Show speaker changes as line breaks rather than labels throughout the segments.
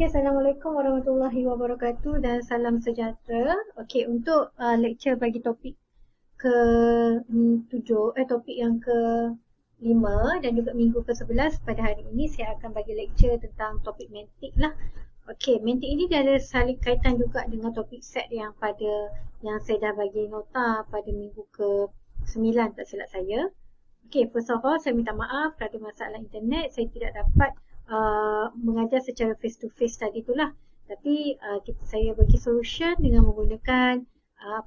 Okey, Assalamualaikum warahmatullahi wabarakatuh dan salam sejahtera. Okey, untuk lecture bagi topik ke-7, topik yang ke-5 dan juga minggu ke-11 pada hari ini saya akan bagi lecture tentang topik mantik lah. Okey, mantik ini dia ada saling kaitan juga dengan topik set yang saya dah bagi nota pada minggu ke-9 tak silap saya. Okey, first of all saya minta maaf kerana masalah internet saya tidak dapat mengajar secara face to face tadi itulah. Tapi saya bagi solution dengan menggunakan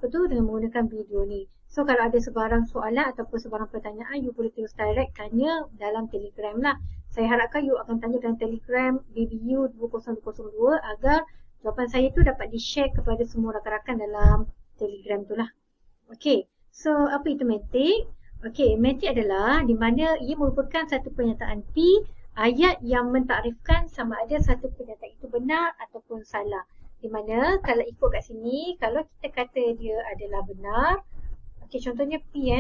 dengan menggunakan video ni. So kalau ada sebarang soalan ataupun sebarang pertanyaan, you boleh terus direct tanya dalam Telegram lah. Saya harapkan you akan tanya dalam Telegram BBU 20202 agar jawapan saya tu dapat di-share kepada semua rakan-rakan dalam Telegram tu lah. Okey, so apa itu mantik? Okey, mantik adalah di mana ia merupakan satu pernyataan P ayat yang mentakrifkan sama ada satu pernyataan itu benar ataupun salah. Di mana kalau ikut kat sini, kalau kita kata dia adalah benar, okey, contohnya P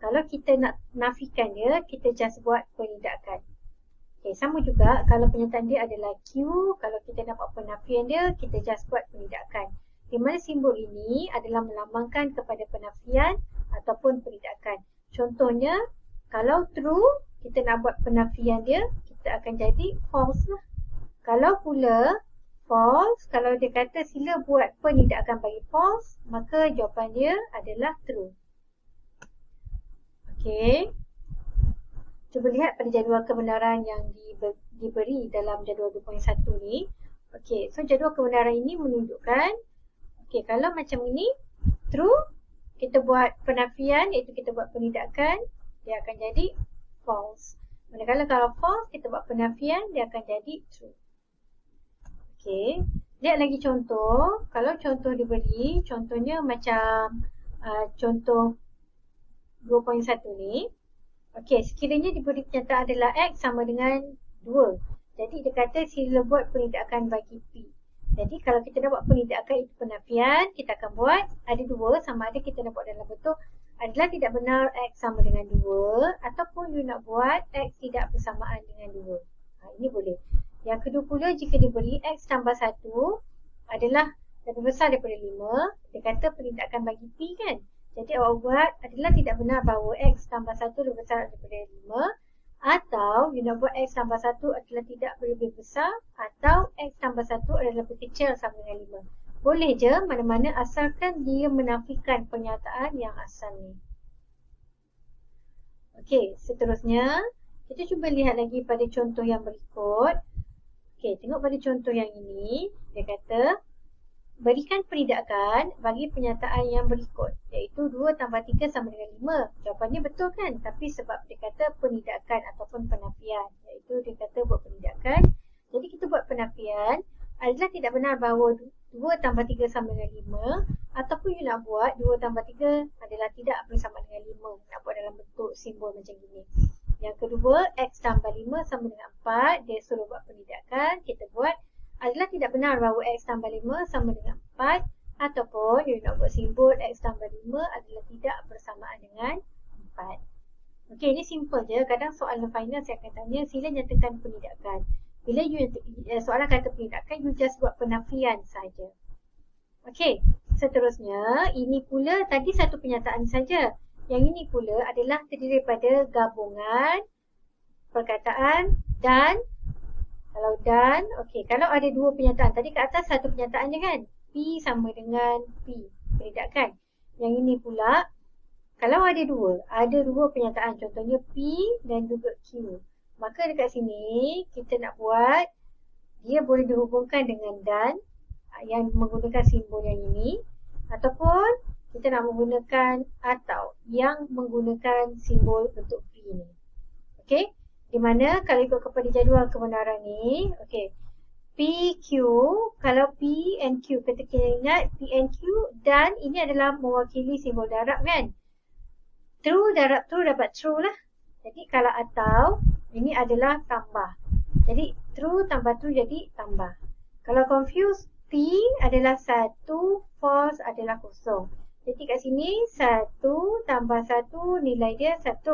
kalau kita nak nafikan dia, kita just buat penindakan. Okey, sama juga kalau pernyataan dia adalah Q, kalau kita nak buat penafian dia, kita just buat penindakan. Di mana simbol ini adalah melambangkan kepada penafian ataupun penindakan. Contohnya, kalau true, kita nak buat penafian dia, kita akan jadi false lah. Kalau pula false, kalau dia kata sila buat penindakan bagi false, maka jawapan dia adalah true. Okey. Cuba lihat pada jadual kebenaran yang diberi dalam jadual 2.1 ni. Okey, so jadual kebenaran ini menunjukkan, okey, kalau macam ini, true, kita buat penafian, iaitu kita buat penindakan, dia akan jadi false. Manakala kalau false, kita buat penafian, dia akan jadi true. Okey, lihat lagi contoh. Kalau contoh diberi, contohnya macam contoh 2.1 ni. Okey, sekiranya diberi kenyataan adalah X sama dengan 2. Jadi dia kata sila buat penindakan bagi P. Jadi kalau kita nak buat penindakan itu penafian, kita akan buat ada 2 sama ada kita nak buat dalam bentuk adalah tidak benar X sama dengan 2 ataupun you nak buat X tidak bersamaan dengan 2. Ini boleh. Yang kedua pula, jika diberi X tambah 1 adalah lebih besar daripada 5, dia kata penindakan bagi P kan. Jadi awak buat adalah tidak benar bahawa X tambah 1 lebih besar daripada 5 atau you nak buat X tambah 1 adalah tidak lebih besar atau X tambah 1 adalah lebih kecil sama dengan 5. Boleh je mana-mana asalkan dia menafikan pernyataan yang asal ni. Okey, seterusnya kita cuba lihat lagi pada contoh yang berikut. Okey, tengok pada contoh yang ini. Dia kata berikan penindakan bagi pernyataan yang berikut, iaitu 2 tambah 3 sama dengan 5. Jawapannya betul kan? Tapi sebab dia kata penindakan ataupun penafian, iaitu dia kata buat penindakan. Jadi kita buat penafian adalah tidak benar bahawa 2 tambah 3 sama dengan 5 ataupun you nak buat 2 tambah 3 adalah tidak bersama dengan 5. Nak buat dalam bentuk simbol macam gini. Yang kedua, X tambah 5 sama dengan 4. Dia suruh buat penindakan. Kita buat adalah tidak benar bahawa X tambah 5 sama dengan 4 ataupun you nak buat simbol X tambah 5 adalah tidak bersamaan dengan 4. Okey, ini simple je. Kadang soalan final saya akan tanya sila nyatakan penindakan. Bila soalan kata penindakan, you just buat penafian saja. Okey, seterusnya ini pula tadi satu pernyataan saja. Yang ini pula adalah terdiri daripada gabungan perkataan dan okey, kalau ada 2 pernyataan, tadi kat atas satu pernyataan je kan? P sama dengan P, penindakan. Yang ini pula, kalau ada 2 pernyataan, contohnya P dan juga Q. Maka dekat sini, kita nak buat, dia boleh dihubungkan dengan dan, yang menggunakan simbol yang ini. Ataupun, kita nak menggunakan atau, yang menggunakan simbol bentuk P ini. Okey? Di mana kalau ikut kepada jadual kebenaran ni, okey, PQ, kalau P and Q, kita ingat P and Q dan ini adalah mewakili simbol darab kan. True, darab true dapat true lah. Jadi kalau atau, ini adalah tambah. Jadi true tambah true jadi tambah. Kalau confuse, P adalah 1, false adalah kosong. Jadi kat sini 1 tambah 1 nilai dia 1.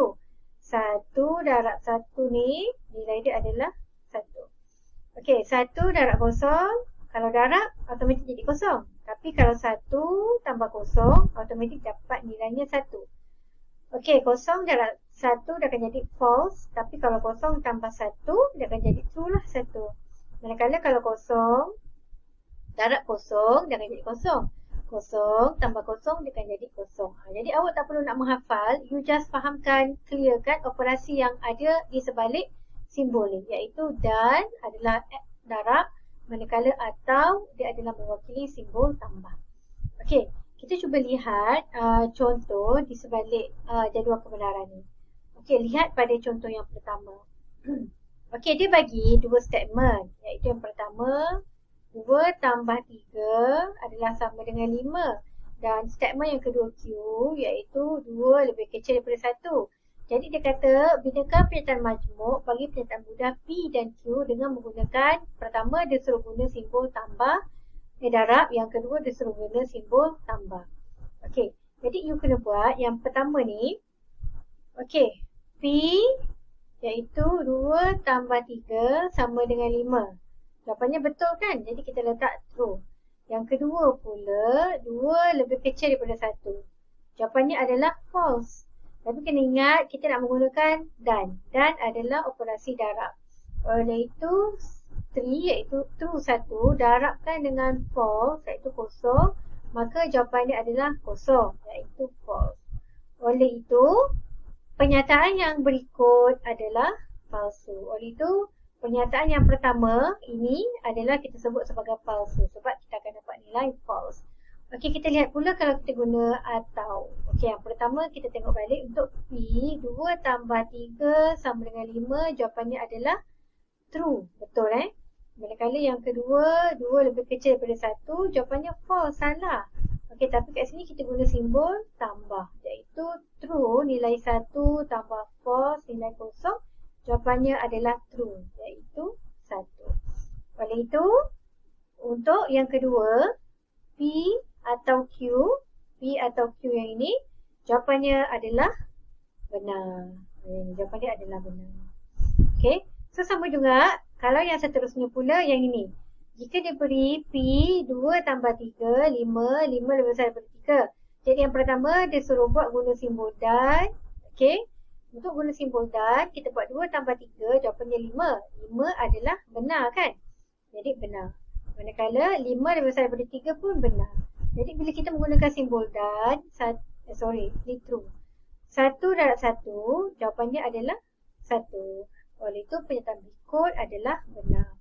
1 darab 1 ni nilai dia adalah 1. Okey, 1 darab kosong. Kalau darab, automatik jadi kosong. Tapi kalau 1 tambah kosong, automatik dapat nilainya 1. Okey, kosong darab 1 dia akan jadi false. Tapi kalau kosong tambah 1, dia akan jadi true lah 1. Manakala kalau kosong darab kosong, dia akan jadi kosong. Kosong tambah kosong, dia akan jadi kosong. Jadi awak tak perlu nak menghafal. You just fahamkan, clearkan operasi yang ada di sebalik simbol ni. Iaitu dan adalah darab. Manakala atau dia adalah mewakili simbol tambah. Okey, kita cuba lihat contoh di sebalik jadual kebenaran ni. Okey, lihat pada contoh yang pertama. Okey, dia bagi dua statement. Iaitu yang pertama, 2 tambah 3 adalah sama dengan 5. Dan statement yang kedua Q iaitu 2 lebih kecil daripada 1. Jadi dia kata binakan pernyataan majmuk bagi pernyataan mudah P dan Q dengan menggunakan pertama dia suruh guna simbol tambah darab, yang kedua dia suruh guna simbol tambah. Okey, jadi you kena buat yang pertama ni. Okey, P iaitu 2 tambah 3 sama dengan 5. Jawapannya betul kan? Jadi kita letak true. Yang kedua pula, 2 lebih kecil daripada 1. Jawapannya adalah false. Tapi kena ingat, kita nak menggunakan dan. Dan adalah operasi darab. Oleh itu, 3 iaitu true 1, darabkan dengan false, iaitu kosong. Maka jawapannya adalah kosong, iaitu false. Oleh itu, pernyataan yang berikut adalah palsu. Oleh itu, pernyataan yang pertama ini adalah kita sebut sebagai palsu sebab kita akan dapat nilai false. Okey, kita lihat pula kalau kita guna atau. Okey, yang pertama kita tengok balik untuk P, 2 tambah 3 sama dengan 5, jawapannya adalah true. Betul Manakala yang kedua, 2 lebih kecil daripada 1, jawapannya false, salah. Okey, tapi kat sini kita guna simbol tambah, iaitu true, nilai 1 tambah false, nilai kosong. Jawapannya adalah true, iaitu 1. Oleh itu, untuk yang kedua, P atau Q, P atau Q yang ini, jawapannya adalah benar. Jawapannya adalah benar. Okey, so sama juga, kalau yang seterusnya pula yang ini. Jika diberi P 2 tambah 3, 5 lebih besar daripada 3. Jadi yang pertama, dia suruh buat guna simbol dan. Okey. Untuk guna simbol dan, kita buat 2 tambah 3, jawapannya 5. 5 adalah benar kan? Jadi benar. Manakala 5 lebih besar daripada 3 pun benar. Jadi bila kita menggunakan simbol dan, ini true. 1 darab 1, jawapannya adalah 1. Oleh itu pernyataan berikut adalah benar.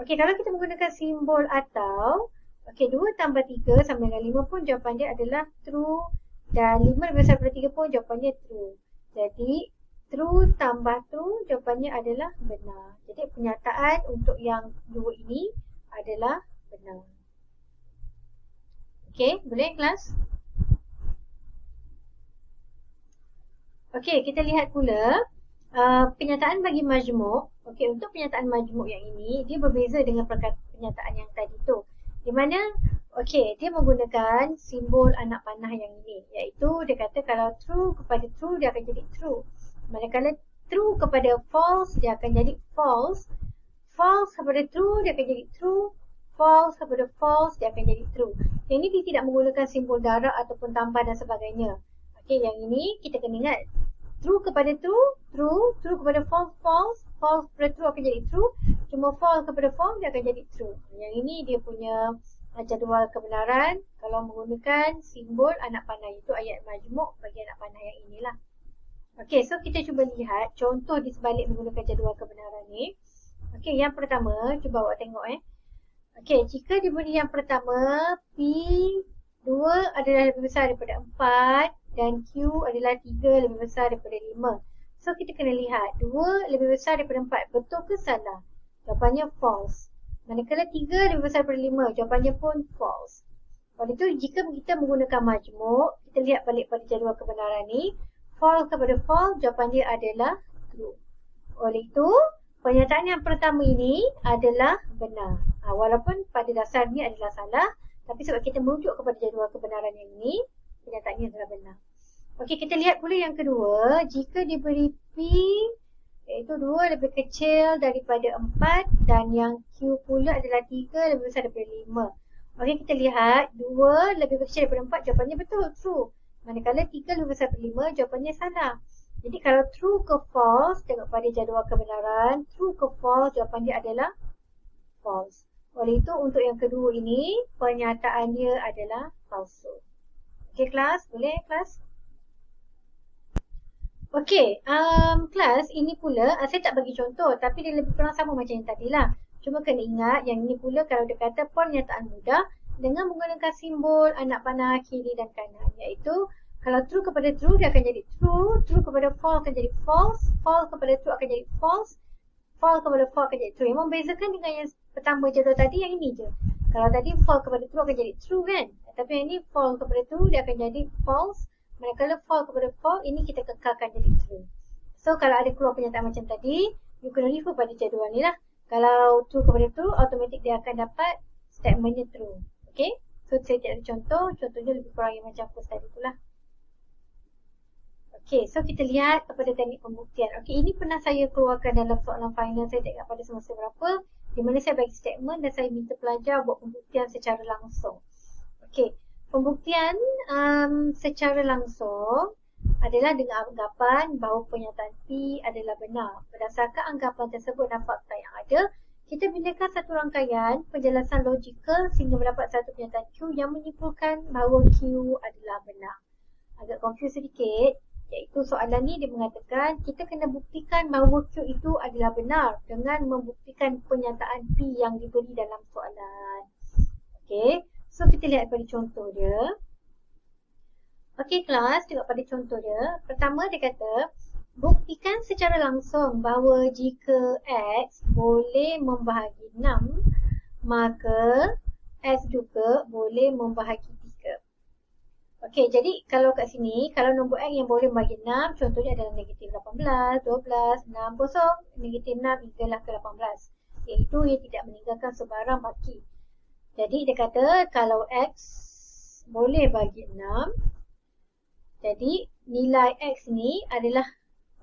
Okey, kalau kita menggunakan simbol atau, okey, 2 tambah 3 sama dengan 5 pun jawapannya adalah true. Dan 5 lebih besar daripada 3 pun jawapannya true. Jadi, true tambah true, jawapannya adalah benar. Jadi, pernyataan untuk yang dua ini adalah benar. Okey, boleh kelas? Okey, kita lihat pula pernyataan bagi majmuk. Okey, untuk pernyataan majmuk yang ini, dia berbeza dengan pernyataan yang tadi tu. Di mana, okey, dia menggunakan simbol anak panah yang ini. Iaitu, dia kata kalau true kepada true, dia akan jadi true. Manakala true kepada false, dia akan jadi false. False kepada true, dia akan jadi true. False kepada false, dia akan jadi true. Yang ini dia tidak menggunakan simbol darab ataupun tambah dan sebagainya. Okey, yang ini kita kena ingat. True kepada true, true. True kepada false, false. False kepada true akan jadi true. Cuma false kepada false, dia akan jadi true. Yang ini dia punya jadual kebenaran kalau menggunakan simbol anak panah. Itu ayat majmuk bagi anak panah yang inilah. Okey, so kita cuba lihat contoh di sebalik menggunakan jadual kebenaran ni. Okey, yang pertama, cuba awak tengok Okey, jika diberi yang pertama, P 2 adalah lebih besar daripada 4 dan Q adalah 3 lebih besar daripada 5. So, kita kena lihat 2 lebih besar daripada 4. Betul ke salah? Jawapannya false. Manakala 3 lebih besar daripada 5, jawapannya pun false. Oleh itu, jika kita menggunakan majmuk, kita lihat balik pada jadual kebenaran ni. False kepada false, jawapan dia adalah true. Oleh itu, pernyataan yang pertama ini adalah benar. Walaupun pada dasarnya adalah salah, tapi sebab kita merujuk kepada jadual kebenaran yang ini, pernyataannya adalah benar. Okey, kita lihat pula yang kedua. Jika diberi P Iaitu 2 lebih kecil daripada 4 dan yang Q pula adalah 3 lebih besar daripada 5. Okey, kita lihat 2 lebih kecil daripada 4, jawapannya betul, true. Manakala 3 lebih besar daripada 5, jawapannya salah. Jadi kalau true ke false, tengok pada jadual kebenaran, true ke false, jawapan dia adalah false. Oleh itu untuk yang kedua ini, pernyataan dia adalah palsu. Okey kelas, boleh kelas? Okey, kelas ini pula saya tak bagi contoh tapi dia lebih kurang sama macam yang tadi lah. Cuma kena ingat yang ini pula kalau dia kata pernyataan mudah dengan menggunakan simbol anak panah kiri dan kanan. Iaitu kalau true kepada true dia akan jadi true, true kepada false akan jadi false, false kepada true akan jadi false, false kepada false akan jadi true. Yang membezakan dengan yang pertama jadual tadi yang ini je. Kalau tadi false kepada true akan jadi true kan? Tapi yang ini false kepada true dia akan jadi false. Manakala false kepada false, ini kita kekalkan jadi true. So, kalau ada keluar pernyataan macam tadi, you kena refer pada jadual ni lah. Kalau true kepada true, automatik dia akan dapat statementnya true. Okay? So, saya tak ada contoh. Contohnya lebih kurang yang macam post tadi tu lah. Okay, so kita lihat kepada teknik pembuktian. Okay, ini pernah saya keluarkan dalam soalan final saya tak ingat pada semester berapa. Di mana saya bagi statement dan saya minta pelajar buat pembuktian secara langsung. Okay. Pembuktian secara langsung adalah dengan anggapan bahawa pernyataan P adalah benar. Berdasarkan anggapan tersebut dan fakta yang ada, kita binakan satu rangkaian penjelasan logikal sehingga mendapat satu pernyataan Q yang menyimpulkan bahawa Q adalah benar. Agak confuse sedikit, iaitu soalan ni dia mengatakan kita kena buktikan bahawa Q itu adalah benar dengan membuktikan pernyataan P yang diberi dalam soalan. Okey. So, kita lihat pada contoh dia. Okey kelas, tengok pada contoh dia. Pertama dia kata, buktikan secara langsung bahawa jika X boleh membahagi 6, maka X juga boleh membahagi 3. Okey, jadi kalau kat sini, kalau nombor X yang boleh membahagi 6, contohnya adalah negatif 18, 12, 6, kosong, negatif 6 hinggalah ke 18. Iaitu yang tidak meninggalkan sebarang baki. Jadi dia kata kalau X boleh bagi 6, jadi nilai X ni adalah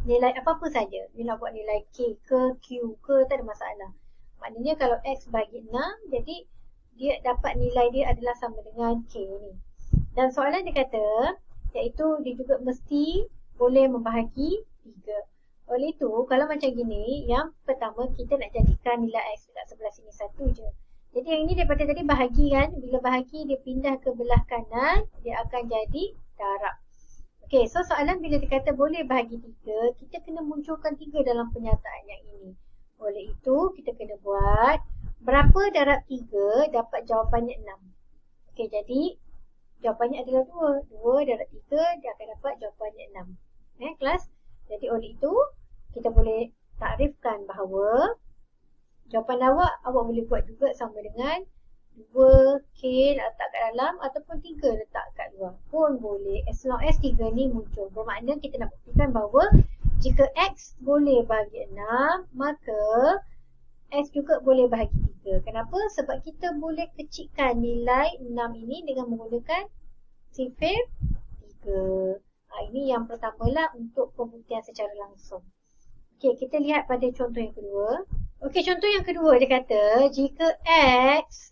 nilai apa-apa saja. Dia nak buat nilai K ke Q ke, tak ada masalah. Maknanya kalau X bagi 6, jadi dia dapat nilai dia adalah sama dengan K ni. Dan soalan dia kata, iaitu dia juga mesti boleh membahagi 3. Oleh itu, kalau macam gini, yang pertama kita nak jadikan nilai X dekat sebelah sini satu je. Jadi yang ini daripada tadi bahagi kan, bila bahagi dia pindah ke belah kanan, dia akan jadi darab. Okey, so soalan bila dia kata boleh bahagi 3, kita kena munculkan 3 dalam pernyataan yang ini. Oleh itu, kita kena buat berapa darab 3 dapat jawapannya 6. Okey, jadi jawapannya adalah 2. 2 darab 3, dia akan dapat jawapannya 6. Kelas? Jadi oleh itu, kita boleh takrifkan bahawa jawapan awak boleh buat juga sama dengan 2K letak kat dalam ataupun 3 letak kat luar pun boleh. As long as 3 ni muncul. Bermakna kita nak buktikan bahawa jika X boleh bahagi 6, maka X juga boleh bahagi 3. Kenapa? Sebab kita boleh kecilkan nilai 6 ini dengan menggunakan sifar 3. Ini yang pertamalah untuk pembuktian secara langsung. Okey, kita lihat pada contoh yang kedua. Okey, contoh yang kedua dia kata jika X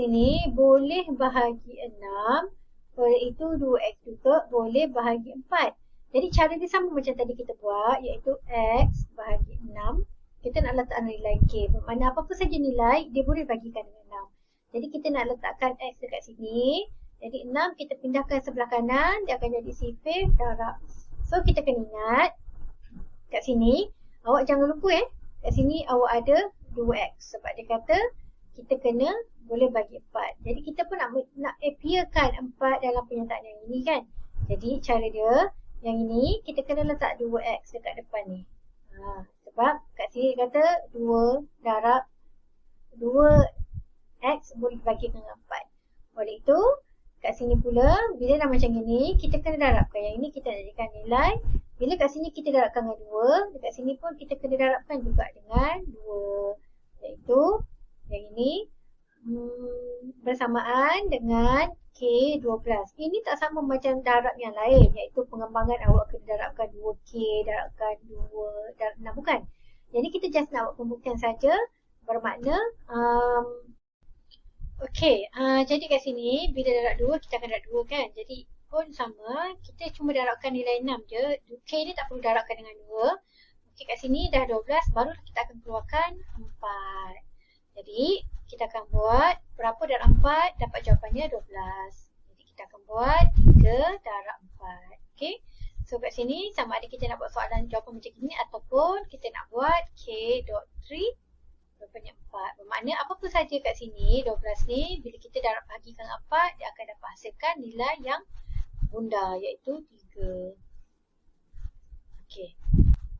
ini boleh bahagi 6, oleh itu 2X juga boleh bahagi 4. Jadi cara dia sama macam tadi kita buat, iaitu X bahagi 6. Kita nak letak nilai K. Bermakna apa-apa saja nilai, dia boleh bagikan dengan 6. Jadi kita nak letakkan X dekat sini. Jadi 6 kita pindahkan sebelah kanan, dia akan jadi sifar darab. So kita kena ingat, kat sini, awak jangan lupa kat sini awak ada 2X. Sebab dia kata kita kena boleh bagi 4. Jadi kita pun nak appearkan 4 dalam pernyataan yang ini kan. Jadi cara dia, yang ini kita kena letak 2X dekat depan ni. Sebab kat sini dia kata 2 darab 2X boleh bagi dengan 4. Oleh itu, kat sini pula, bila dah macam gini, kita kena darabkan. Yang ini kita nak jadikan nilai. Bila kat sini kita darabkan dengan 2, dekat sini pun kita kena darabkan juga dengan 2. Iaitu, yang ini bersamaan dengan K12. Ini tak sama macam darab yang lain, iaitu pengembangan awak kena darabkan 2K, darabkan 2, darab 6, bukan. Jadi kita just nak buat pembuktian saja, bermakna jadi kat sini bila darab 2 kita akan darab 2 kan. Jadi pun sama, kita cuma darabkan nilai 6 je. K ni tak perlu darabkan dengan 2. Okey, kat sini dah 12, baru kita akan keluarkan 4. Jadi kita akan buat berapa darab 4, dapat jawapannya 12. Jadi kita akan buat 3 darab 4. Okey. So kat sini sama ada kita nak buat soalan jawapan macam ini ataupun kita nak buat K.3 jawapannya 4. Bermakna apa-apa saja kat sini 12 ni bila kita darab bahagikan 4, dia akan dapat hasilkan nilai yang bunda iaitu 3. Okey.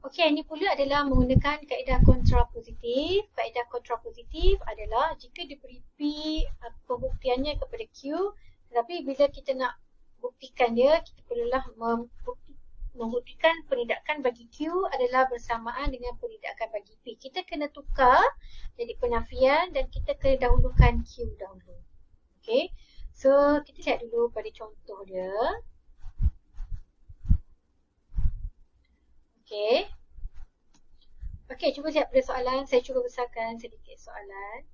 Okey, ini pula adalah menggunakan kaedah kontrapositif. Kaedah kontrapositif adalah jika diberi P pembuktiannya kepada Q, tetapi bila kita nak buktikan dia, kita perlulah membuktikan penindakan bagi Q adalah bersamaan dengan penindakan bagi P. Kita kena tukar jadi penafian dan kita kena dahulukan Q dahulu. Okey. So, kita lihat dulu pada contoh dia. Okey. Okey, cuba lihat pada soalan. Saya cuba besarkan sedikit soalan.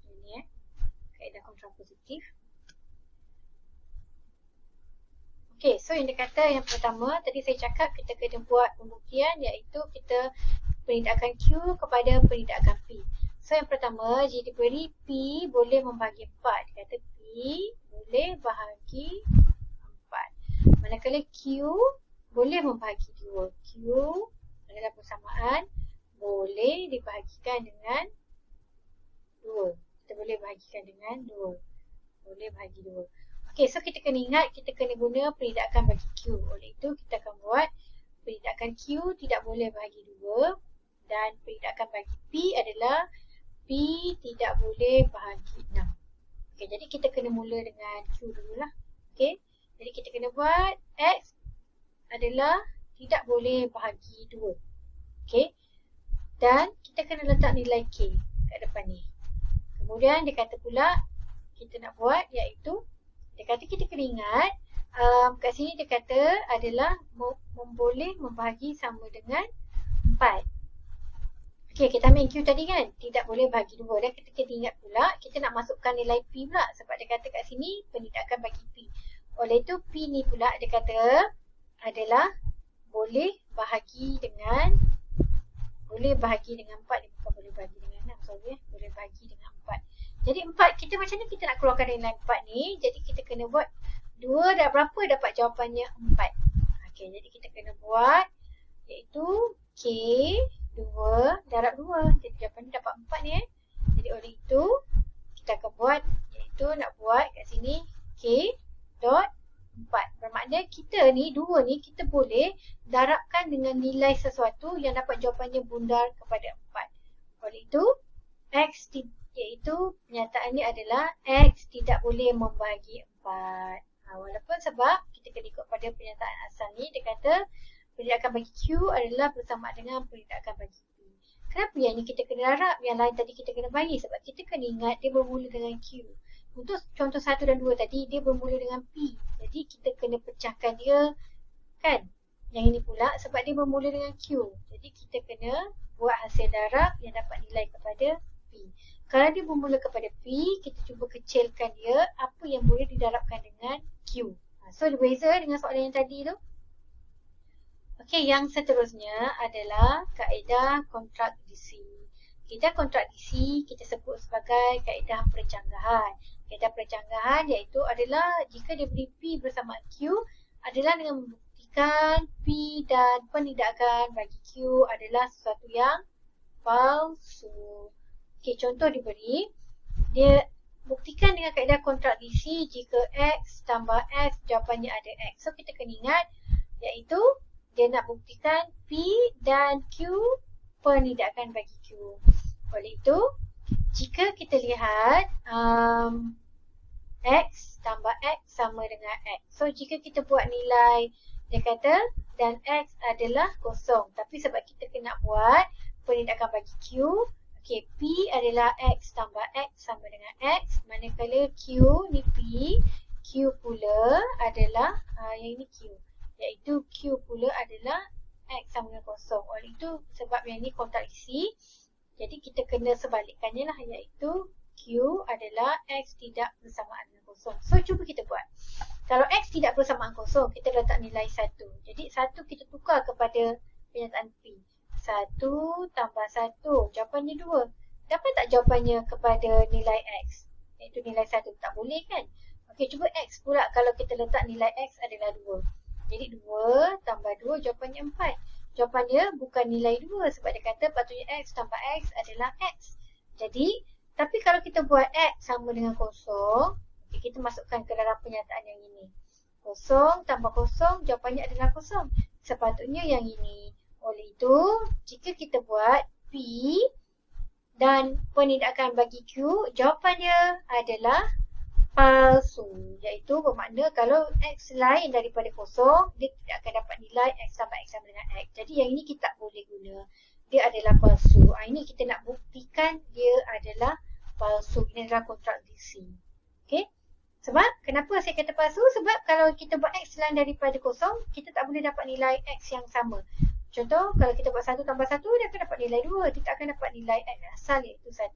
Ini kaedah kontrapositif. Okey, so yang dia kata yang pertama, tadi saya cakap kita kena buat pembuktian iaitu kita penindakan Q kepada penindakan P. So yang pertama, jika diberi P boleh membahagi 4. Dia kata P boleh bahagi 4. Manakala Q boleh membahagi 2. Q adalah persamaan boleh dibahagikan dengan 2. Kita boleh bahagikan dengan 2. Boleh bahagi 2. Okey, so kita kena ingat kita kena guna penindakan bagi Q. Oleh itu kita akan buat penindakan Q tidak boleh bahagi 2 dan penindakan bagi P adalah P tidak boleh bahagi 6. Okey, jadi kita kena mula dengan Q dululah. Okey. Jadi kita kena buat X adalah tidak boleh bahagi 2. Okey. Dan kita kena letak nilai K kat depan ni. Kemudian dia kata pula kita nak buat iaitu dia kata kita kena ingat kat sini dia kata adalah boleh membahagi sama dengan 4. Okey, kita ambil Q tadi kan, tidak boleh bahagi 2 dan kita kena ingat pula kita nak masukkan nilai P pula sebab dia kata kat sini penindakan bagi P. Oleh itu P ni pula dia kata adalah boleh bahagi dengan 4 ni, bukan boleh bahagi dengan 6, sorry boleh bahagi dengan 4. Jadi 4 kita macam ni kita nak keluarkan nilai 4 ni, jadi kita kena buat 2 dah berapa dapat jawapannya 4. Okey, jadi kita kena buat iaitu K 2 darab 2. Jadi jawapan ni dapat 4 ni Jadi oleh itu kita akan buat iaitu nak buat kat sini K dot 4. Bermakna kita ni 2 ni kita boleh darabkan dengan nilai sesuatu yang dapat jawapannya bundar kepada 4. Oleh itu X iaitu pernyataan ni adalah X tidak boleh membahagi 4. Walaupun sebab kita kena ikut pada pernyataan asal ni dia kata penindakan bagi Q adalah bersama dengan penindakan bagi P. Kenapa yang ni kita kena darab, yang lain tadi kita kena bagi? Sebab kita kena ingat dia bermula dengan Q. Untuk contoh 1 dan 2 tadi dia bermula dengan P. Jadi kita kena pecahkan dia kan. Yang ini pula sebab dia bermula dengan Q. Jadi kita kena buat hasil darab yang dapat nilai kepada P. Kalau dia bermula kepada P, kita cuba kecilkan dia apa yang boleh didarabkan dengan Q. So dia beza dengan soalan yang tadi tu. Okey, yang seterusnya adalah kaedah kontradiksi. Kaedah kontradiksi kita sebut sebagai kaedah percanggahan. Kaedah percanggahan iaitu adalah jika diberi P bersama Q adalah dengan membuktikan P dan penindakan bagi Q adalah sesuatu yang palsu. Okey, contoh diberi, dia buktikan dengan kaedah kontradiksi jika X tambah X jawapannya ada X. So kita kena ingat iaitu dia nak buktikan P dan Q penindakan bagi Q. Oleh itu, jika kita lihat X tambah X sama dengan X. So jika kita buat nilai, dia kata dan X adalah kosong. Tapi sebab kita kena buat penindakan bagi Q. Okey, P adalah X tambah X sama dengan X. Manakala Q ni P, Q pula adalah yang ini Q. Iaitu Q pula adalah X sama dengan kosong. Oleh itu sebab yang ini kontraksi, jadi kita kena sebalikkannya lah, iaitu Q adalah X tidak bersamaan dengan kosong. So cuba kita buat. Kalau X tidak bersamaan kosong, kita letak nilai 1. Jadi 1 kita tukar kepada pernyataan P. 1 tambah 1, jawapannya 2. Dapat tak jawapannya kepada nilai X? Iaitu nilai 1. Tak boleh kan? Okey, cuba X pula kalau kita letak nilai X adalah 2. Jadi 2 tambah 2, jawapannya 4. Jawapannya bukan nilai 2 sebab dia kata patutnya X tambah X adalah X. Jadi, tapi kalau kita buat X sama dengan kosong, okay, kita masukkan ke dalam pernyataan yang ini. Kosong tambah kosong, jawapannya adalah kosong. Sepatutnya yang ini. Oleh itu, jika kita buat P dan penindakan bagi Q, jawapannya adalah palsu. Iaitu bermakna kalau X lain daripada kosong, dia tidak akan dapat nilai X tambah X sama dengan X. Jadi yang ini kita tak boleh guna. Dia adalah palsu. Ini kita nak buktikan dia adalah palsu. Ini adalah kontradiksi. Okay? Sebab, kenapa saya kata palsu? Sebab kalau kita buat X lain daripada kosong, kita tak boleh dapat nilai X yang sama. Contoh, kalau kita buat 1 tambah 1, dia akan dapat nilai 2. Dia tak akan dapat nilai X asal iaitu 1.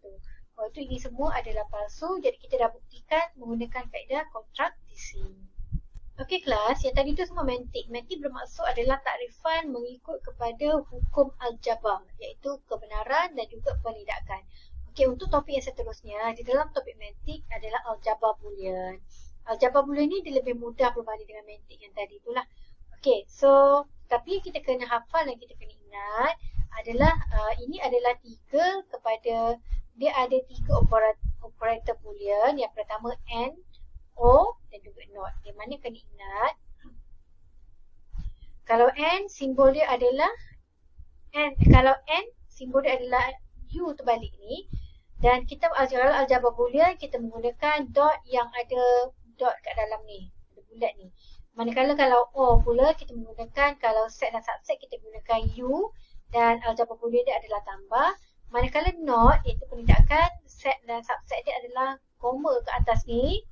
Waktu ini semua adalah palsu. Jadi kita dah buktikan menggunakan kaedah kontradiksi. Okey kelas, yang tadi tu semua mantik. Mantik bermaksud adalah takrifan mengikut kepada hukum aljabar, iaitu kebenaran dan juga penindakan. Okey, untuk topik yang seterusnya, di dalam topik mantik adalah aljabar boolean. Aljabar boolean ni dia lebih mudah berbanding dengan mantik yang tadi tu lah. Okey, so tapi kita kena hafal dan kita kena ingat adalah ini adalah dia ada tiga operator boolean. Yang pertama AND, O dan juga NOT. Di mana kena ingat kalau AND simbol dia adalah kalau AND simbol dia adalah U terbalik ni, dan kita kalau aljabar boolean kita menggunakan dot yang ada dot kat dalam ni, ada bulat ni. Manakala kalau O pula kita menggunakan, kalau set dan subset kita gunakan U dan aljabar boolean dia adalah tambah. Manakala NOT iaitu penindakan, set dan subset dia adalah koma ke atas ni.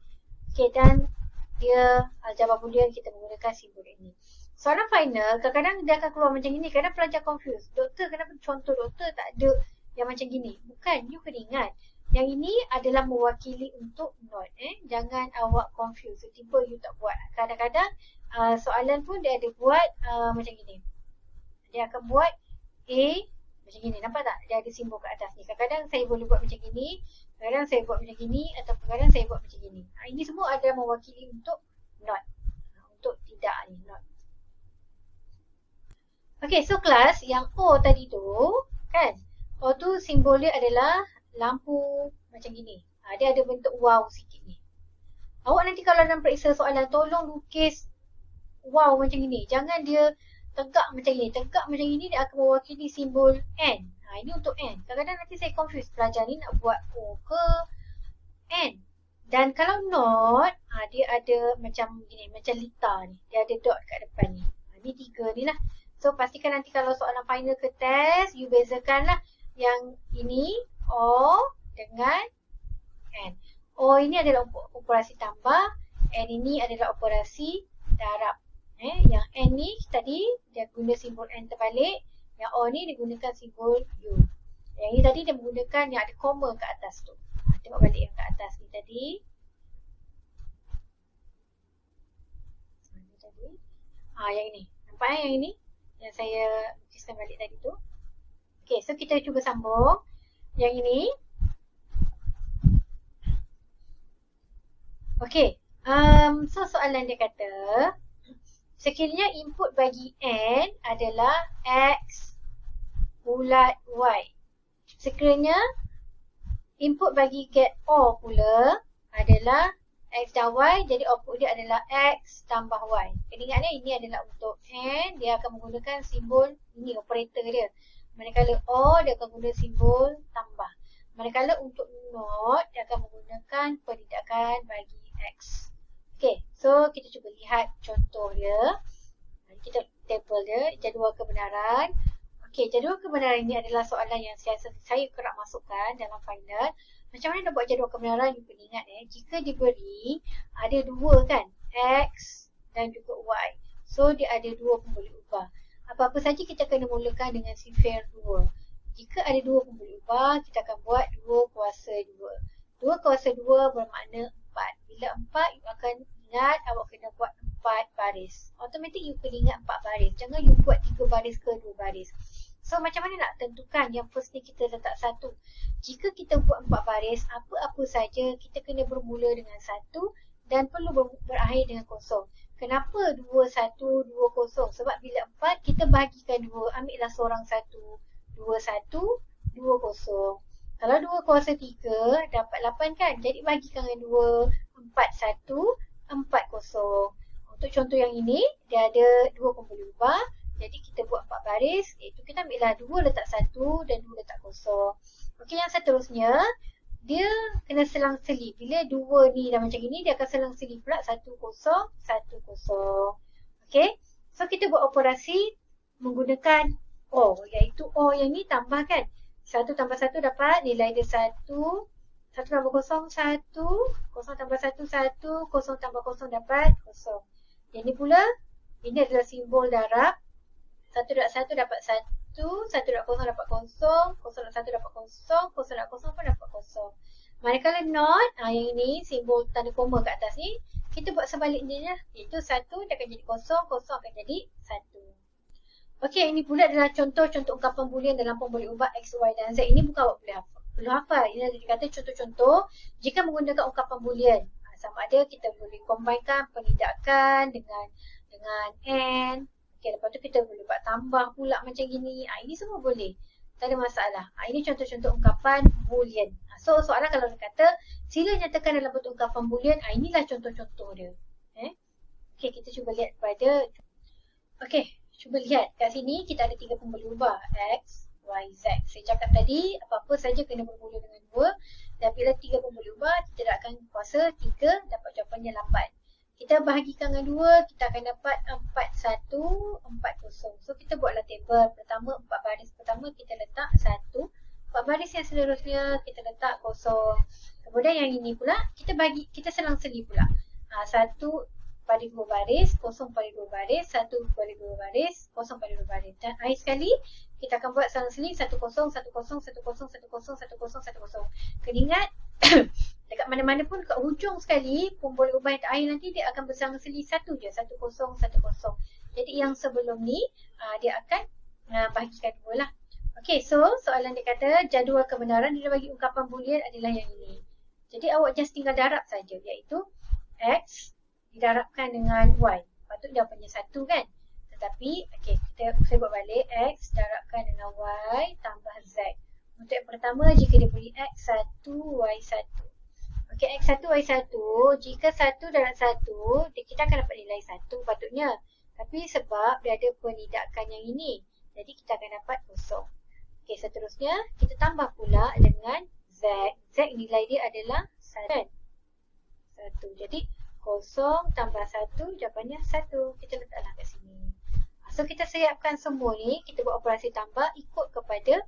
Okey, dan dia aljabar boolean kita menggunakan simbol ini. Soalan final kadang-kadang dia akan keluar macam ini. Kadang pelajar confused. Doktor, kenapa contoh doktor tak ada yang macam gini? Bukan, you kena ingat. Yang ini adalah mewakili untuk not. Jangan awak confused. Tiba-tiba you tak buat. Kadang-kadang soalan pun dia ada buat macam gini. Dia akan buat A macam gini. Nampak tak? Dia ada simbol kat atas ni. Kadang-kadang saya boleh buat macam gini. Kadang-kadang saya buat macam gini. Atau kadang saya buat macam gini. Ini semua adalah mewakili untuk not. Untuk tidak ni. Not. Okay, so kelas yang O tadi tu, kan? O tu simbol dia adalah lampu macam gini. Dia ada bentuk wow sikit ni. Awak nanti kalau dalam periksa soalan, tolong lukis wow macam gini. Jangan dia tegak macam ni. Tegak macam ini dia akan mewakili simbol N. Ini untuk N. Kadang-kadang nanti saya confuse pelajar ni nak buat O ke N. Dan kalau not, dia ada macam gini, macam lita ni. Dia ada dot kat depan ni. Ni tiga ni lah. So pastikan nanti kalau soalan final ke test, you bezakan lah yang ini O dengan N. O ini adalah operasi tambah, N ini adalah operasi darab. Yang N ni tadi dia guna simbol N terbalik, yang O ni dia gunakan simbol U. Yang ini tadi dia menggunakan yang ada koma ke atas tu. Tengok balik yang ke atas ni tadi. Yang ini. Nampak yang ini? Yang saya lukiskan balik tadi tu. Okay, so kita cuba sambung. Yang ini. Okay. So soalan dia kata, sekiranya input bagi N adalah X bulat Y. Sekiranya input bagi get O pula adalah X dan Y, jadi output dia adalah X tambah Y. Kena ingat ini adalah untuk N, dia akan menggunakan simbol ini, operator dia. Manakala O, dia akan guna simbol tambah. Manakala untuk not, dia akan menggunakan penindakan bagi X. Okay, so kita cuba lihat contoh dia. Kita table dia, jadual kebenaran. Okey, jadual kebenaran ini adalah soalan yang saya kerap masukkan dalam final. Macam mana nak buat jadual kebenaran? You kena ingat jika diberi ada dua kan, X dan juga Y. So dia ada dua pun boleh ubah. Apa-apa saja kita kena mulakan dengan sifar 2. Jika ada dua pun boleh ubah, kita akan buat 2 kuasa 2. 2 kuasa 2 bermakna 4. Bila 4, you akan ingat awak kena buat 4 baris. Automatik you kena ingat 4 baris. Jangan you buat 3 baris ke 2 baris. So macam mana nak tentukan? Yang first ni kita letak 1. Jika kita buat 4 baris, apa-apa saja kita kena bermula dengan 1 dan perlu berakhir dengan kosong. Kenapa 2, 1, 2, kosong? Sebab bila 4 kita bahagikan 2. Ambillah seorang 1. 2, 1, 2, kosong. Kalau 2 kuasa 3 dapat 8 kan? Jadi bahagikan dengan 2, 4, 1, 4, kosong. Untuk contoh yang ini, dia ada 2 pun boleh ubah. Jadi kita buat 4 baris, iaitu kita ambillah 2 letak 1 dan 2 letak kosong. Okey, yang seterusnya, dia kena selang-seli. Bila 2 ni dah macam ini, dia akan selang-seli pula 1, 0, 1, 0. Okey, so kita buat operasi menggunakan O, iaitu O yang ni tambah kan. 1 tambah 1 dapat nilai dia 1, 1 tambah 0, 1, 0 tambah 1, 1, 0 tambah 0 dapat 0. Yang ni pula, ini adalah simbol darab. 1.1 dapat 1, 1.0 dapat 0, 0.1 dapat 0, 0.0 pun dapat 0. Manakala not, yang ini simbol tanda koma kat atas ni, kita buat sebaliknya, iaitu 1 dia akan jadi 0, 0 akan jadi 1. Okey, ini pula adalah contoh-contoh ungkapan boolean dalam form boleh ubah X, Y dan Z. Ini bukan awak perlu hafal. Ini dikata contoh-contoh jika menggunakan ungkapan boolean. Sama ada kita boleh combinekan penindakan dengan and. Okay, lepas tu kita boleh buat tambah pula macam gini. Ini semua boleh. Tak ada masalah. Ini contoh-contoh ungkapan boolean. So, soalan kalau dia kata, sila nyatakan dalam bentuk ungkapan boolean. Inilah contoh-contoh dia. Okay, kita cuba lihat pada. Okay, cuba lihat. Kat sini kita ada 3 pun boleh ubah. X, Y, Z. Saya cakap tadi, apa-apa saja kena bermula dengan 2. Dan bila 3 pun boleh ubah, kita dah akan kuasa 3, dapat jawapannya 8. Kita bahagikan dengan 2, kita akan dapat 4, 1, 4, 0. So, kita buatlah table. Pertama, 4 baris pertama kita letak 1. 4 baris yang seterusnya kita letak 0. Kemudian yang ini pula, kita selang-seli pula. 1 pada 2 baris, 0 pada 2 baris, 1 pada 2 baris, 0 pada 2 baris. Dan akhir sekali, kita akan buat selang-seli 1, 0, 1, 0, 1, 0, 1, 0, 1, 0, 1, 0, 1, 0. Kena ingat, dekat mana-mana pun kat hujung sekali pun boleh ubah yang terakhir nanti dia akan bersama-seli 1 je, 1, 0, 1, 0. Jadi yang sebelum ni dia akan bahagikan 2 lah. Okey, so soalan dia kata jadual kebenaran dia bagi ungkapan boolean adalah yang ini. Jadi awak just tinggal darab saja, iaitu X didarabkan dengan Y. Patut jawapannya 1 kan? Tetapi okey, saya buat balik. X darabkan dengan Y tambah Z. Untuk yang pertama, jika dia beri X1, Y1. Okey, X1, Y1, jika 1 darab 1, kita akan dapat nilai 1 patutnya. Tapi sebab dia ada penindakan yang ini, jadi kita akan dapat 0. Okey, seterusnya, kita tambah pula dengan Z. Z nilai dia adalah 1. Jadi, 0 tambah 1, jawapannya 1. Kita letaklah kat sini. So, kita siapkan semua ni, kita buat operasi tambah ikut kepada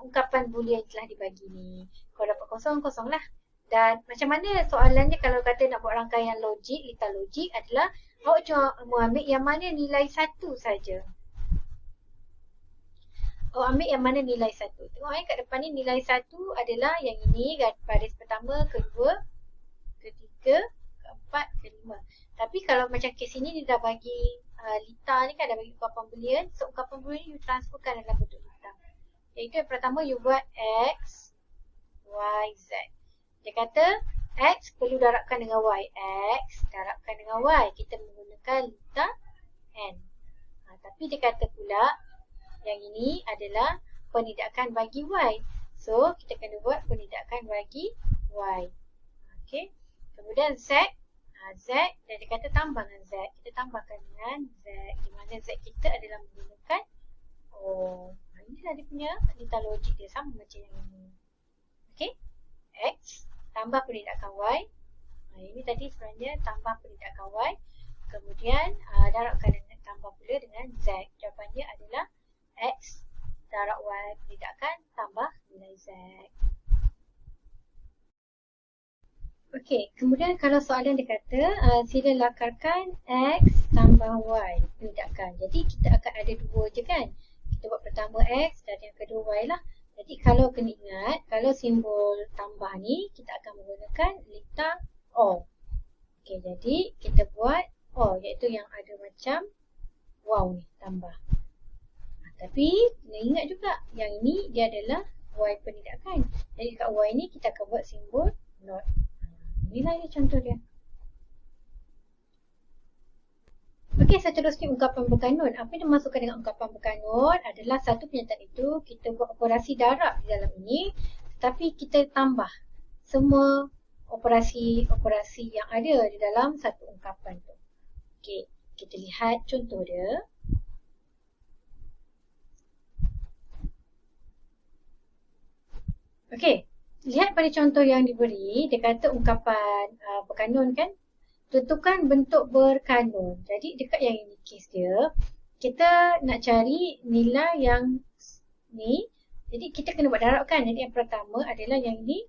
ungkapan boolean yang telah dibagi ni. Kalau dapat 0, 0 lah. Dan macam mana soalannya kalau kata nak buat rangkaian logik, litar logik adalah awak cuma ambil yang mana nilai 1 saja. Awak ambil yang mana nilai 1. Tengok kat depan ni nilai 1 adalah yang ini, baris pertama, kedua, ketiga, keempat, kelima. Tapi kalau macam kes ini dia dah bagi litar ni kan, dah bagi ungkapan boolean. So ungkapan boolean you transferkan dalam bentuk litar. Iaitu yang pertama you buat X, Y, Z. Dia kata X perlu darabkan dengan Y. X darabkan dengan Y. Kita menggunakan litar N. Tapi dia kata pula yang ini adalah penindakan bagi Y. So kita kena buat penindakan bagi Y. Okay. Kemudian Z. Z dan dia kata tambah dengan Z. Kita tambahkan dengan Z. Di mana Z kita adalah menggunakan O. Inilah dia punya litar logik dia, sama macam yang ini. Okey. X tambah penindakan Y. Ini tadi sebenarnya tambah penindakan Y. Kemudian darabkan dengan tambah pula dengan Z. Jawapannya adalah X darab Y penidakkan tambah nilai Z. Okey, kemudian kalau soalan dia kata sila lakarkan X tambah Y penidakkan. Jadi kita akan ada dua je kan. Kita buat pertama X dan yang kedua Y lah. Jadi kalau kena ingat, kalau simbol tambah ni kita akan menggunakan lintang O. Okey, jadi kita buat O iaitu yang ada macam wow ni, tambah. Tapi kena ingat juga yang ini dia adalah Y penidakkan. Jadi kat Y ni kita akan buat simbol not. Inilah dia contoh dia. Okey, seterusnya ungkapan berkanun. Apa yang dimaksudkan dengan ungkapan berkanun adalah satu pernyataan itu kita buat operasi darab di dalam ini, tetapi kita tambah semua operasi yang ada di dalam satu ungkapan tu. Okey, kita lihat contoh dia. Okey, lihat pada contoh yang diberi, dia kata ungkapan berkanun kan. Tentukan bentuk berkanun. Jadi dekat yang ini case dia, kita nak cari nilai yang ni. Jadi kita kena buat darab kan. Jadi yang pertama adalah yang ini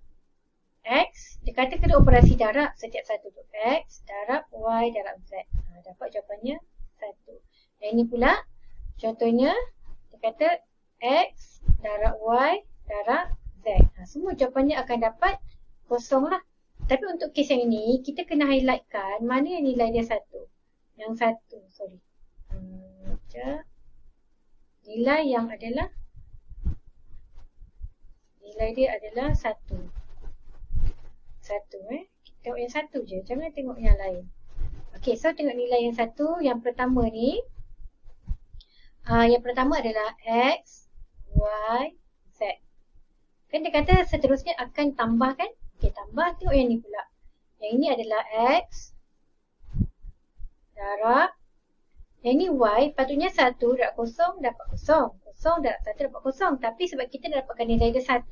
X. Dia kata kena operasi darab setiap satu tu. X darab Y darab Z. Dapat jawapannya 1. Yang ini pula contohnya dia kata X darab Y darab Z. Semua jawapannya akan dapat kosong lah. Tapi untuk kes yang ini, kita kena highlightkan mana yang nilai dia 1. Yang 1, sorry. Nilai yang adalah, nilai dia adalah 1. 1 Kita tengok yang 1 je, jangan tengok yang lain. Okay, so tengok nilai yang 1. Yang pertama ni, yang pertama adalah X, Y, Z. Kan dia kata seterusnya akan tambah kan? Okey, tambah. Tengok yang ni pula. Yang ini adalah X darab. Yang ni Y. Patutnya 1 darab 0 dapat 0. 0 darab 1 dapat 0. Tapi sebab kita dah dapatkan nilai dia 1,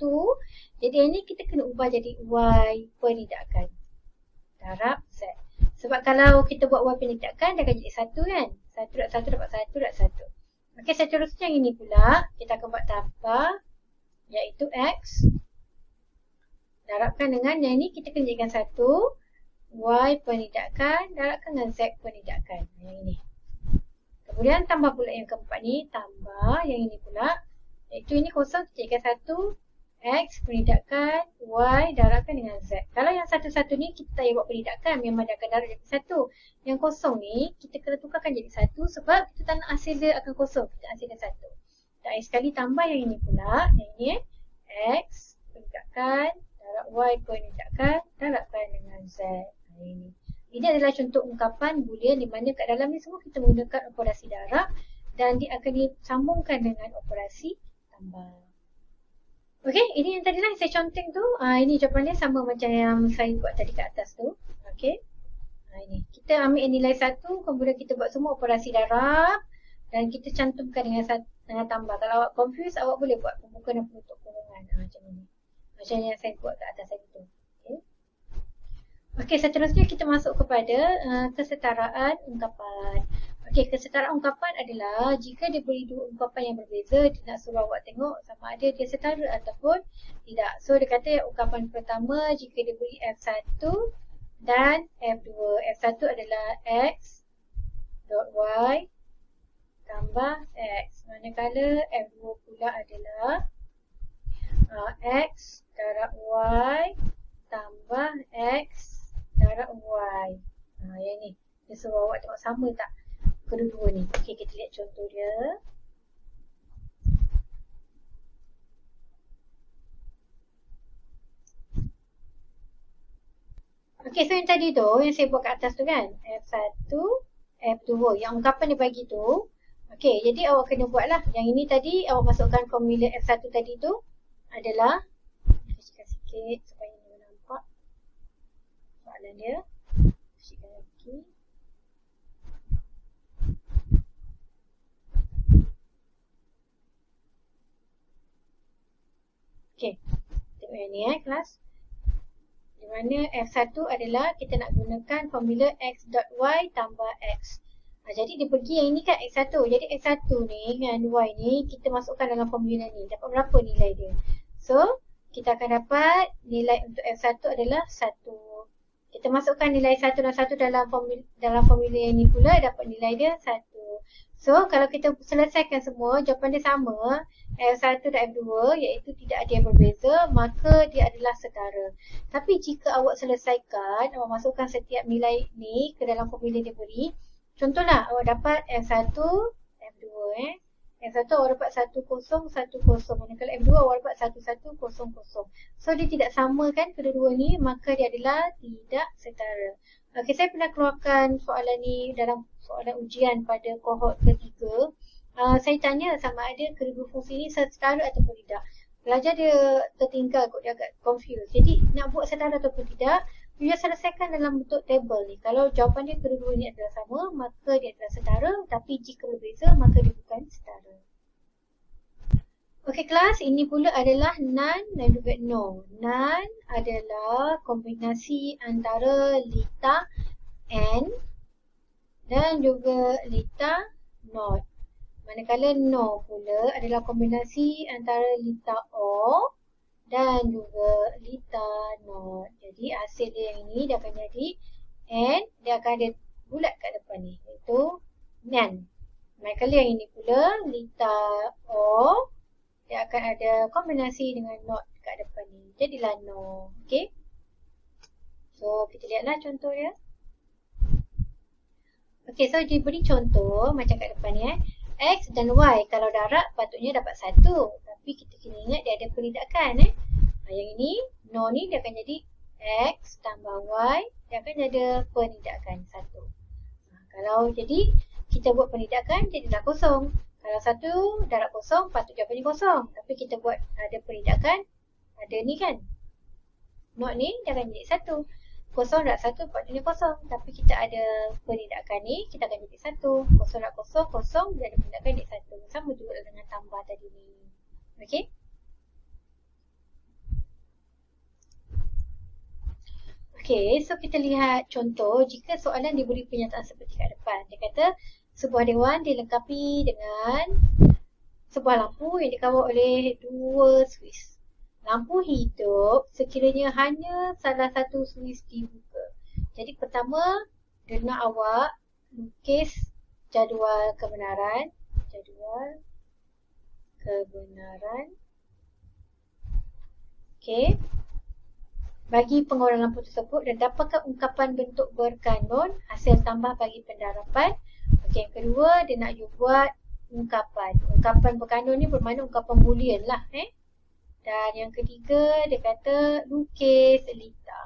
jadi yang ni kita kena ubah jadi Y penidakkan darab Z. Sebab kalau kita buat Y penidakkan, dia akan jadi 1 kan? 1 darab 1 dapat 1 darab 1. Okey, seterusnya yang ini pula. Kita akan buat tambah, iaitu X darabkan dengan yang ini kita kena jadikan 1. Y penidakkan darabkan dengan Z penidakkan. Yang ini. Kemudian tambah pula yang keempat ni. Tambah yang ini pula. Iaitu ini kosong kita jadikan 1. X penidakkan Y darabkan dengan Z. Kalau yang satu-satu ni kita tak payah buat penidakkan. Memang dia akan darab jadi 1. Yang kosong ni kita kena tukarkan jadi 1. Sebab kita tak nak hasil dia akan kosong. Kita hasilkan 1. Tak payah sekali tambah yang ini pula. Yang ini X penidakkan darab Y penidakkan darabkan dengan Z. Ini adalah contoh ungkapan boolean di mana kat dalam ni semua kita menggunakan operasi darab dan dia akan disambungkan dengan operasi tambah. Okey, ini yang tadi lah saya conteng tu. Ini jawapannya sama macam yang saya buat tadi kat atas tu. Okey. Ini kita ambil nilai 1, kemudian kita buat semua operasi darab dan kita cantumkan dengan tambah. Kalau awak confuse, awak boleh buat pembuka dan penutup kurungan macam ini. Macam yang saya buat kat atas tadi tu. Okey, seterusnya kita masuk kepada kesetaraan ungkapan. Okey, kesetaraan ungkapan adalah jika diberi dua ungkapan yang berbeza, dia nak suruh awak tengok sama ada dia setara ataupun tidak. So, dia kata ungkapan pertama jika diberi F1 dan F2. F1 adalah X dot Y tambah X. Manakala F2 pula adalah X darab Y tambah X darab Y. Yang ni. Dia suruh awak tengok sama tak kedua-dua ni. Okey, kita lihat contoh dia. Okey, so yang tadi tu, yang saya buat kat atas tu kan. F1, F2. Yang ungkapan dia bagi tu. Okey, jadi awak kena buat lah. Yang ini tadi, awak masukkan formula F1 tadi tu adalah, kecilkan sikit supaya ni nampak soalan dia. Kecilkan lagi. Okey, tengok yang ni kelas. Di mana F1 adalah kita nak gunakan formula X dot Y tambah X. Jadi dia pergi yang ini kan X1. Jadi X1 ni dengan Y ni kita masukkan dalam formula ni. Dapat berapa nilai dia? So, kita akan dapat nilai untuk F1 adalah 1. Kita masukkan nilai 1 dan 1 dalam formula yang ni pula, dapat nilai dia 1. So, kalau kita selesaikan semua, jawapan dia sama, F1 dan F2, iaitu tidak ada yang berbeza, maka dia adalah setara. Tapi jika awak selesaikan, awak masukkan setiap nilai ni ke dalam formula dia beri, contohlah, awak dapat F1, F2 F1 awak dapat 1010, manakala F2 awak dapat 1100. So dia tidak sama kan kedua-dua ni, maka dia adalah tidak setara. Okay, saya pernah keluarkan soalan ni dalam soalan ujian pada kohort ketiga. Saya tanya sama ada kedua fungsi ni setara ataupun tidak. Pelajar dia tertinggal kot, dia agak confused. Jadi nak buat setara ataupun tidak, dia selesaikan dalam bentuk tabel ni. Kalau jawapan dia kedua-dua ni adalah sama, maka dia adalah setara. Tapi jika berbeza, maka dia bukan setara. Okey kelas, ini pula adalah none dan juga no. None adalah kombinasi antara lita and dan juga lita not. Manakala no pula adalah kombinasi antara lita o dan juga lita not. Jadi hasil dia yang ini dia akan jadi and dia akan ada bulat kat depan ni, iaitu none. Manakala yang ini pula lita o, dia akan ada kombinasi dengan not kat depan ni. Jadilah no. Okay. So kita lihatlah contoh dia. Okay, so diberi contoh macam kat depan ni X dan Y kalau darab patutnya dapat 1. Tapi kita kena ingat dia ada penindakan Yang ini, no ni dia akan jadi X tambah Y, dia akan ada penindakan 1. Kalau jadi kita buat penindakan, jadilah kosong. Kalau 1 darab kosong, patut jawapannya kosong. Tapi kita buat ada penindakan, ada ni kan. Not ni, dia akan jadi 1. Kosong darab 1, patutnya kosong. Tapi kita ada penindakan ni, kita akan jadi 1. Kosong darab kosong, kosong, dia ada penindakan jadi 1. Sama juga dengan tambah tadi ni. Okay. Okay, so kita lihat contoh jika soalan diberi pernyataan seperti kat depan. Dia kata, sebuah dewan dilengkapi dengan sebuah lampu yang dikawal oleh 2 suis. Lampu hidup sekiranya hanya salah satu suis dibuka. Jadi pertama, dia nak awak lukis jadual kebenaran. Okay. Bagi pengawalan lampu tersebut dan dapatkan ungkapan bentuk berkanun hasil tambah bagi pendarapan. Okay, yang kedua, dia nak you buat ungkapan. Ungkapan berkanun ni bermakna ungkapan boolean lah. Dan yang ketiga, dia kata lukis lita.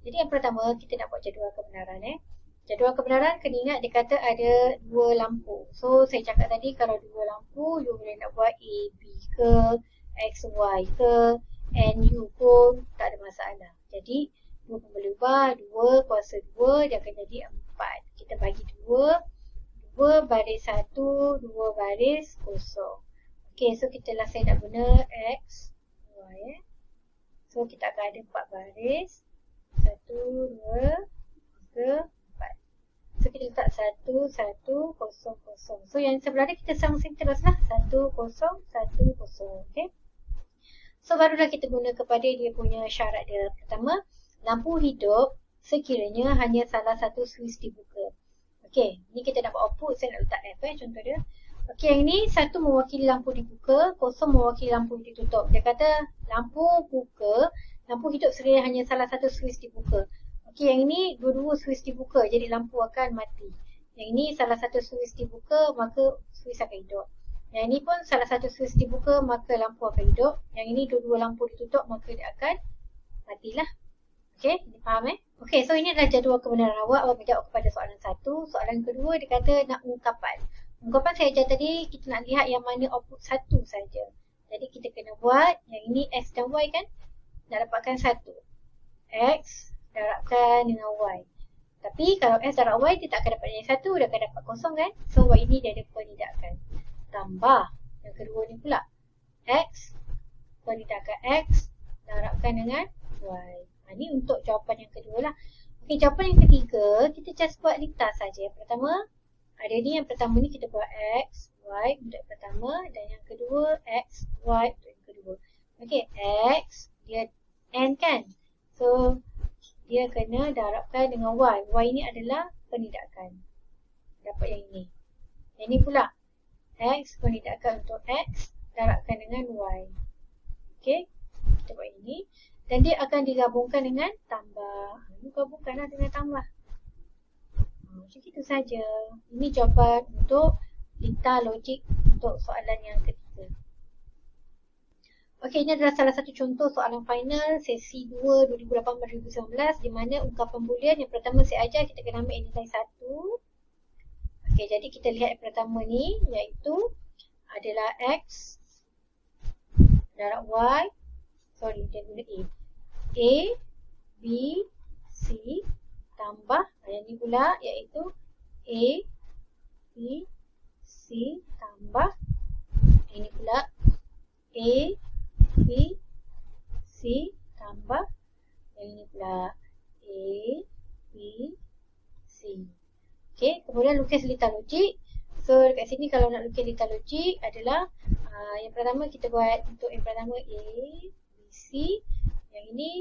Jadi yang pertama, kita nak buat jadual kebenaran. Jadual kebenaran, kena ingat dia kata ada 2 lampu. So, saya cakap tadi kalau 2 lampu, you boleh nak buat A, B ke, X, Y ke, and U pun tak ada masalah. Jadi, 2 pun boleh ubah, 2 kuasa 2, dia akan jadi 4. Kita bagi 2 baris 1, 2 baris kosong. Okay, so kita lah saya nak guna X, Y. So, kita akan ada 4 baris. 1, 2, 3, 4. So, kita letak 1, 1, kosong, kosong. So, yang sebelah ni kita sambung terus lah. 1, kosong, 1, kosong. Okay. So, barulah kita guna kepada dia punya syarat dia. Pertama, lampu hidup sekiranya hanya salah satu suis dibuka. Okay, ni kita nak buat output, saya nak letak F contoh dia. Okay, yang ni 1 mewakili lampu dibuka, 0 mewakili lampu ditutup. Dia kata lampu buka, lampu hidup sekiranya hanya salah satu suis dibuka. Okay, yang ini dua-dua suis dibuka, jadi lampu akan mati. Yang ini salah satu suis dibuka, maka suis akan hidup. Yang ini pun salah satu suis dibuka, maka lampu akan hidup. Yang ini dua-dua lampu ditutup, maka dia akan matilah. Okay, ini faham Okay, so ini adalah jadual kebenaran awak. Awak menjawab kepada soalan 1. Soalan kedua, dia kata nak ungkapan. Ungkapan saya ajar tadi, kita nak lihat yang mana output 1 saja. Jadi kita kena buat, yang ini X dan Y kan? Nak dapatkan 1. X darabkan dengan Y. Tapi kalau X darab Y, dia tak akan dapat yang 1, dia akan dapat kosong kan? So Y ini dia ada penindakan. Tambah yang kedua ni pula. X, penindakan X darabkan dengan Y. Ini untuk jawapan yang kedua lah. Okey, jawapan yang ketiga, kita just buat lintas saja. Yang pertama, Jadi yang pertama ni kita buat X, Y untuk yang pertama dan yang kedua X, Y untuk yang kedua. Okey, X dia N kan? So, dia kena darabkan dengan Y. Y ni adalah penindakan. Dapat yang ini. Yang ni pula. X penindakan untuk X darabkan dengan Y. Okey, kita buat ini. Dan dia akan digabungkan dengan tambah. Ini gabungkanlah dengan tambah. Macam itu saja. Ini jawapan untuk lintah logik untuk soalan yang ketiga. Okey, ini adalah salah satu contoh soalan final sesi 2 2018-2019 di mana ungkapan boolean yang pertama saya ajar kita kena ambil nilai 1. Okey, jadi kita lihat yang pertama ni iaitu adalah X darab Y. Sorry, dia guna A. A, B, C tambah yang ni pula iaitu A, B, C tambah ini pula A, B, C tambah yang ini pula A, B, C. Okey, kemudian lukis lintah logik. So dekat sini kalau nak lukis lintah logik adalah yang pertama kita buat untuk yang pertama A, B, C. Yang ini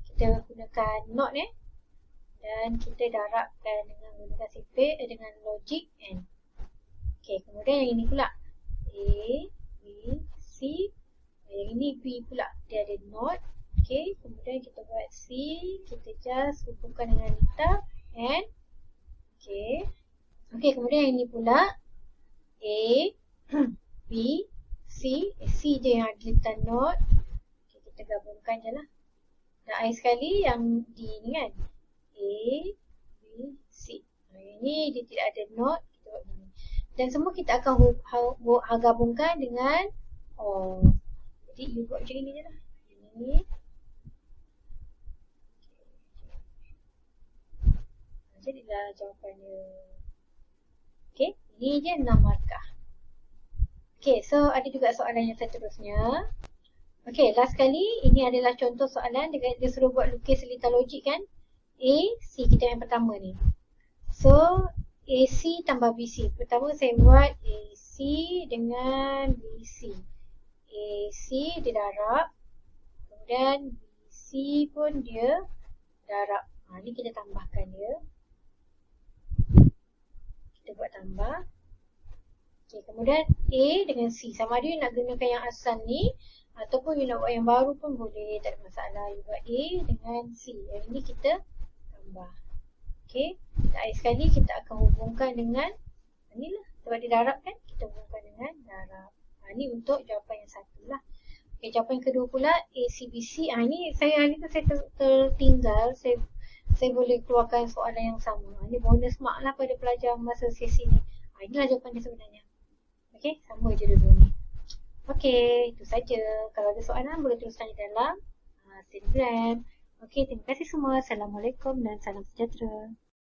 kita gunakan not dan kita darabkan dengan menggunakan sifat dengan logik N. Okey, kemudian yang ini pula A, B, C. Yang ini B pula, dia ada not. Okey, kemudian kita buat C, kita just hubungkan dengan lintah N. Okey. Okey, kemudian yang ini pula A, B, C. C je yang ada lintah not. Okay, kita gabungkan je lah. Dan akhir sekali yang D ni kan A, B, C. Yang ni dia tidak ada not, kita buat gini. Dan semua kita akan gabungkan dengan O. Jadi you buat macam ni je lah. Ini. Jadilah jawapannya. Okay, ini je 6 markah. Okay, so ada juga soalan yang seterusnya. Okay, last kali ini adalah contoh soalan dia suruh buat lukis lintah logik kan. A, C kita yang pertama ni. So, AC tambah BC. Pertama saya buat AC dengan BC. AC dia darab. Kemudian BC pun dia darab. Ni kita tambahkan dia. Kita buat tambah. Okay, kemudian A dengan C. Sama ada you nak gunakan yang asal ni ataupun you nak buat yang baru pun boleh. Tak ada masalah. You buat A dengan C. Yang ini kita tambah. Okay. Dan akhir sekali kita akan hubungkan dengan ni lah. Sebab dia darab kan. Kita hubungkan dengan darab. Ni untuk jawapan yang satu lah. Okay, jawapan yang kedua pula ACBC. Ni saya tertinggal. Saya boleh keluarkan soalan yang sama. Ni bonus mark lah pada pelajar masa sesi ni. Inilah jawapan dia sebenarnya. Okay, sama je dua-dua ni. Okay, itu saja. Kalau ada soalan boleh terus tanya dalam Telegram. Okay, terima kasih semua. Assalamualaikum dan salam sejahtera.